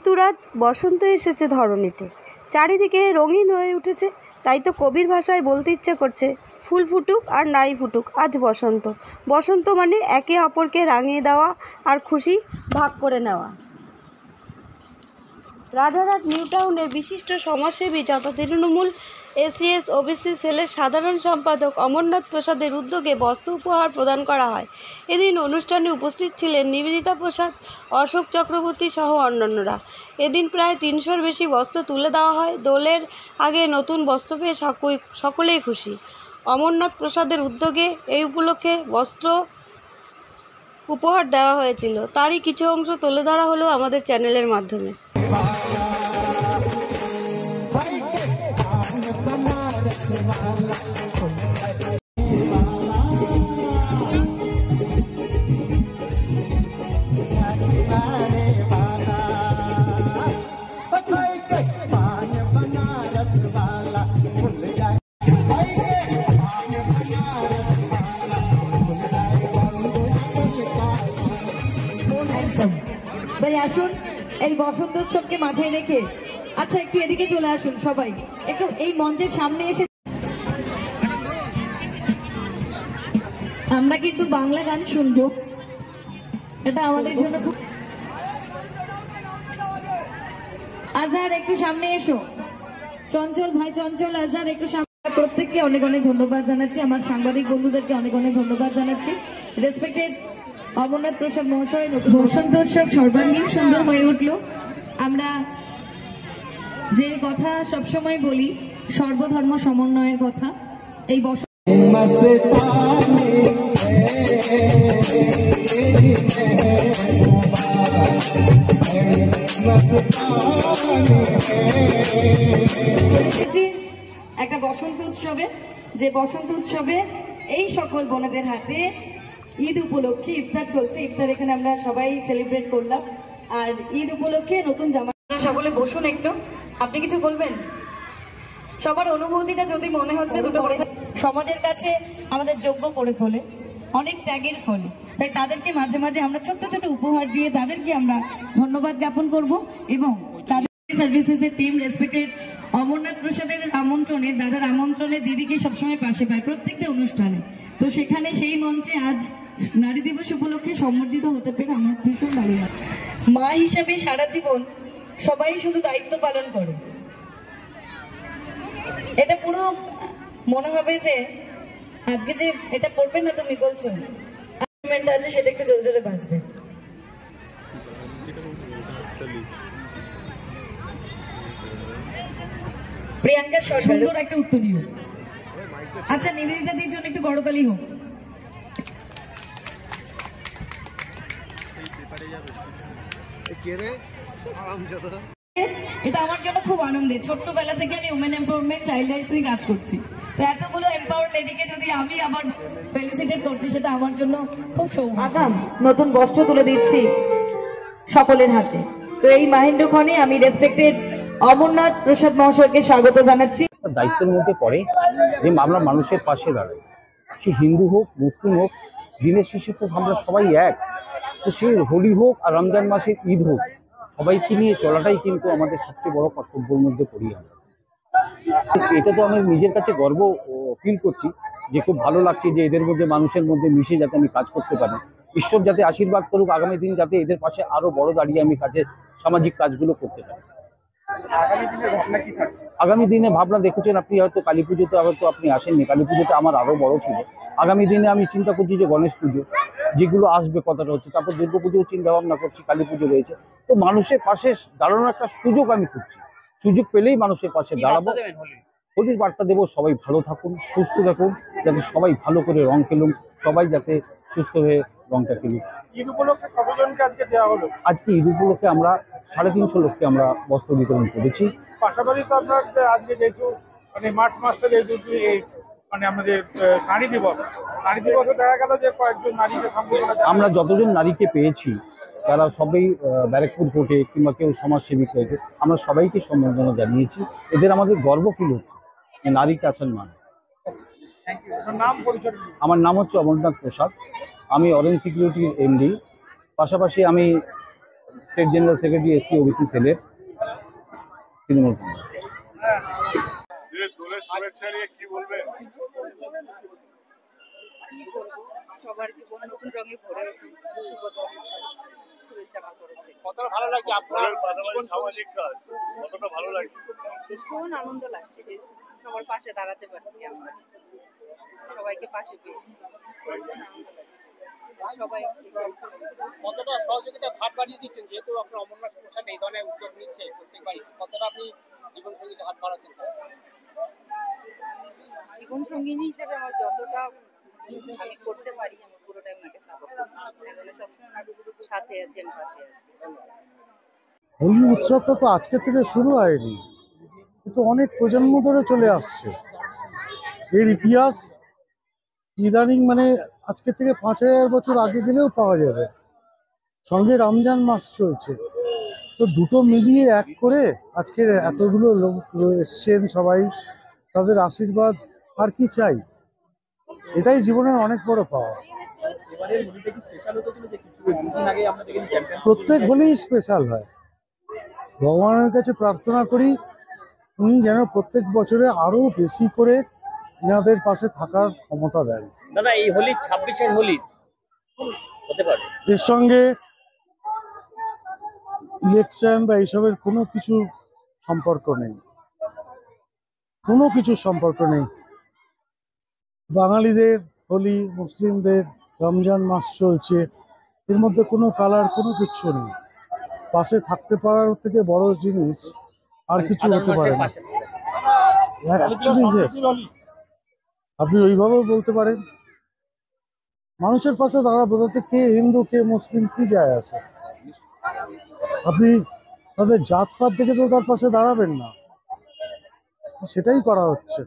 ঋতুরাজ বসন্ত এসেছে ধরণীতে, চারিদিকে রঙিন হয়ে উঠেছে। তাই তো কবির ভাষায় বলতে ইচ্ছে করছে, ফুল ফুটুক আর নাই ফুটুক, আজ বসন্ত। বসন্ত মানে একে অপরকে রাঙিয়ে দেওয়া আর খুশি ভাগ করে নেওয়া। রাজারহাট নিউ টাউনের বিশিষ্ট সমাজসেবী তথা তৃণমূল এসিএস ওবিসি সেলের সাধারণ সম্পাদক অমরনাথ প্রসাদের উদ্যোগে বস্ত্র উপহার প্রদান করা হয়। এদিন অনুষ্ঠানে উপস্থিত ছিলেন নিবেদিতা প্রসাদ, অশোক চক্রবর্তী সহ অন্যান্যরা। এদিন প্রায় 300-র বেশি বস্ত্র তুলে দেওয়া হয়। দোলের আগে নতুন বস্ত্র পেয়ে সকলেই খুশি। অমরনাথ প্রসাদের উদ্যোগে এই উপলক্ষে বস্ত্র উপহার দেওয়া হয়েছিল, তারই কিছু অংশ তুলে ধরা হলো আমাদের চ্যানেলের মাধ্যমে। ভাই আসুন, এই বসন্ত উৎসবকে মাথায় রেখে আচ্ছা একটু এদিকে চলে আসুন, সবাই একটু এই মঞ্চের সামনে এসে। আমরা কিন্তু বাংলা গান শুনবো, এটা আমাদের জন্য খুব। আজহার একটু সামনে এসো, চঞ্চল ভাই, চঞ্চল আজহার একটু সামনে। প্রত্যেককে অনেক অনেক ধন্যবাদ জানাচ্ছি, আমার সাংবাদিক বন্ধুদেরকে অনেক অনেক ধন্যবাদ জানাচ্ছি। রেসপেক্টেড অমরনাথ প্রসাদ মহাশয়, বসন্ত উৎসব সর্বাঙ্গীন সুন্দর হয়ে উঠল। আমরা যে কথা সবসময় বলি, সর্বধর্ম সমন্বয়ের কথা, এই বসন্ত একটা বসন্ত উৎসবে, যে বসন্ত উৎসবে এই সকল বোনেদের হাতে ঈদ উপলক্ষে ইফতার চলছে। ইফতার এখানে আমরা সবাই সেলিব্রেট করলাম, আর ঈদ উপলক্ষে নতুন জামা। সকলে বসুন একটু, আপনি কিছু বলবেন? সবার অনুভূতিটা যদি মনে হচ্ছে দুটো কথা সমাজের কাছে আমাদের যোগ্য করে তোলে, অনেক ত্যাগের ফলে। তাই তাদেরকে মাঝে মাঝে আমরা ছোট্ট ছোট উপহার দিয়ে তাদেরকে আমরা ধন্যবাদ জ্ঞাপন করব। এবং তাদের সার্ভিসেসের টিম রেসপেক্টেড অমরনাথ প্রসাদের আমন্ত্রণে, দাদার আমন্ত্রণে দিদিকে সবসময় পাশে পায় প্রত্যেকটা অনুষ্ঠানে। তো সেখানে সেই মঞ্চে আজ নারী দিবস উপলক্ষে সম্বর্ধিত হতে পেরে আমার ভীষণ ভালো লাগে। মা হিসাবে সারা জীবন সবাই শুধু দায়িত্ব পালন করে, এটা পুরো মনে হবে যে আজকে যে এটা পড়বে না তুমি বলছো আছে, সেটা একটু জোরে জোরে বাজবে। প্রিয়াঙ্কার সুন্দর একটা উত্তরীয়। আচ্ছা, নিবেদিতা দির জন্য একটু গড়তালি হোক। এটা আমার জন্য খুব আনন্দের। ছোট্টবেলা থেকে আমি উমেন এম্পাওয়ারমেন্ট, চাইল্ড রাইটস নিয়ে কাজ করছি। তো এতগুলো এম্পাওয়ার্ড লেডিকে যদি আমি আবার ফেলিসিটেট করছি, সেটা আমার জন্য খুব সৌভাগ্য। আগাম নতুন বস্ত্র তুলে দিচ্ছি সকলের হাতে। তো এই মাহেন্দ্রক্ষণে আমি রেসপেক্টেড অমরনাথ প্রসাদ মহাশয়কে স্বাগত জানাচ্ছি। দায়িত্বের মধ্যে পড়ে যে আমরা মানুষের পাশে দাঁড়াই, সে হিন্দু হোক মুসলিম হোক, দিনের শেষে তো আমরা সবাই এক। তো সে হোলি হোক আর রমজান মাসের ঈদ হোক, সবাইকে নিয়ে চলাটাই কিন্তু আমাদের সবচেয়ে বড় কর্তব্যের মধ্যে পড়ি আমরা। এটা তো আমি নিজের কাছে গর্ব ফিল করছি যে খুব ভালো লাগছে যে এদের মধ্যে, মানুষের মধ্যে মিশে যাতে আমি কাজ করতে পারি। ঈশ্বর যাতে আশীর্বাদ করুক, আগামী দিন যাতে এদের পাশে আরো বড় দাঁড়িয়ে আমি কাজের সামাজিক কাজগুলো করতে পারি। আগামী দিনে ভাবনা দেখেছেন আপনি, হয়তো কালী পুজোতে হয়তো আপনি আসেননি, কালী পুজোতে আমার আরো বড় ছিল। আগামী দিনে আমি চিন্তা করছি যে গণেশ পুজো যেগুলো আসবে কথাটা হচ্ছে, তারপর দুর্গা পুজো চিন্তা ভাবনা করছি, কালী পুজো রয়েছে। তো মানুষের পাশে দাঁড়ানোর একটা সুযোগ আমি খুঁজছি, সুযোগ পেলেই মানুষের পাশে দাঁড়াবো। হোলির বার্তা দেবো, সবাই ভালো থাকুন, সুস্থ থাকুন, যাতে সবাই ভালো করে রং খেলুন, সবাই যাতে সুস্থ হয়ে রংটা খেলুন। ঈদ উপলক্ষে কতজনকে আজকে দেওয়া হলো? আজকে ঈদ উপলক্ষে আমরা 350 লোককে আমরা বস্ত্র বিতরণ করেছি। পাশাপাশি তো আপনার আজকে যেহেতু মানে মার্চ মাসটা যেহেতু মানে আমাদের নারী দিবসে দেখা গেল যে কয়েকজন নারীকে সম্বোধনা, আমরা যতজন নারীকে পেয়েছি তারা সবাই ব্যারাকপুর কোর্টে কিংবা কেউ সমাজসেবী হয়েছে, আমরা সবাইকে সম্বর্ধনা জানিয়েছি। এদের আমাদের গর্ব ফিল হচ্ছে যে নারীকে সম্মান। আমার নাম হচ্ছে অমরনাথ প্রসাদ, আমি অরেঞ্জ সিকিউরিটির এমডি। পাশাপাশি আমি state general secretary SC OBC সেলের তৃণমূল কংগ্রেস। সবার জীবন নতুন রঙে ভরে উঠুক, শুভ শুভেচ্ছা আমার তরফ থেকে। কতটা ভালো লাগছে আপনার জীবন সামাজিক কাজ, কতটা ভালো লাগছে? ভীষণ আনন্দ লাগছে যে সবার পাশে দাঁড়াতে পারছি আমরা, সবাইকে পাশে পেয়েছি, আনন্দ লাগছে। সবাই এসে কতটা সহযোগিতা ভাগ বাড়িয়ে দিচ্ছেন, যেহেতু আপনার অমরনাথ প্রসাদ এই ধরনের উদ্যোগ নিচ্ছে প্রত্যেকবারই, কতটা আপনি জীবন সঙ্গীতে হাত বাড়াচ্ছেন? জীবন সঙ্গিনী হিসেবে আমার যতটা আমি করতে পারি আমি পুরোটাই ওনাকে সাপোর্ট করছি, উনি সবসময় ওনার সাথে আছেন, পাশে আছেন। হোলি উৎসবটা তো আজকে থেকে শুরু হয়নি, কিন্তু অনেক প্রজন্ম ধরে চলে আসছে। এর ইতিহাস ইদানিং মানে আজকে থেকে 5000 বছর আগে গেলেও পাওয়া যাবে। সঙ্গে রমজান মাস চলছে, তো দুটো মিলিয়ে এক করে আজকে এতগুলো লোক এসছেন, সবাই তাদের আশীর্বাদ, আর কি চাই? এটাই জীবনের অনেক বড় পাওয়া। প্রত্যেক হোলি স্পেশাল হয়। ভগবানের কাছে প্রার্থনা করি উনি যেন প্রত্যেক বছরে আরো বেশি করে এনাদের পাশে থাকার ক্ষমতা দেন। দাদা, এই হোলি 26-এর হোলি হতে পারে, এর সঙ্গে ইলেকশন বা এইসবের কোনো কিছু সম্পর্ক নেই, কোনো কিছুর সম্পর্ক নেই। বাঙালিদের হোলি, মুসলিমদের রমজান মাস চলছে, এর মধ্যে কোনো কালার, কোনো কিচ্ছু নেই। পাশে থাকতে পারার থেকে বড় জিনিস আর কিছু হতে পারে না। অ্যাকচুয়ালি ইয়েস, আপনি ওইভাবেও বলতে পারেন। মানুষের পাশে দাঁড়াবো, তাতে কে হিন্দু কে মুসলিম কি যায় আসে? আপনি তাদের জাতপাত দেখে তো তার পাশে দাঁড়াবেন না, সেটাই করা হচ্ছে।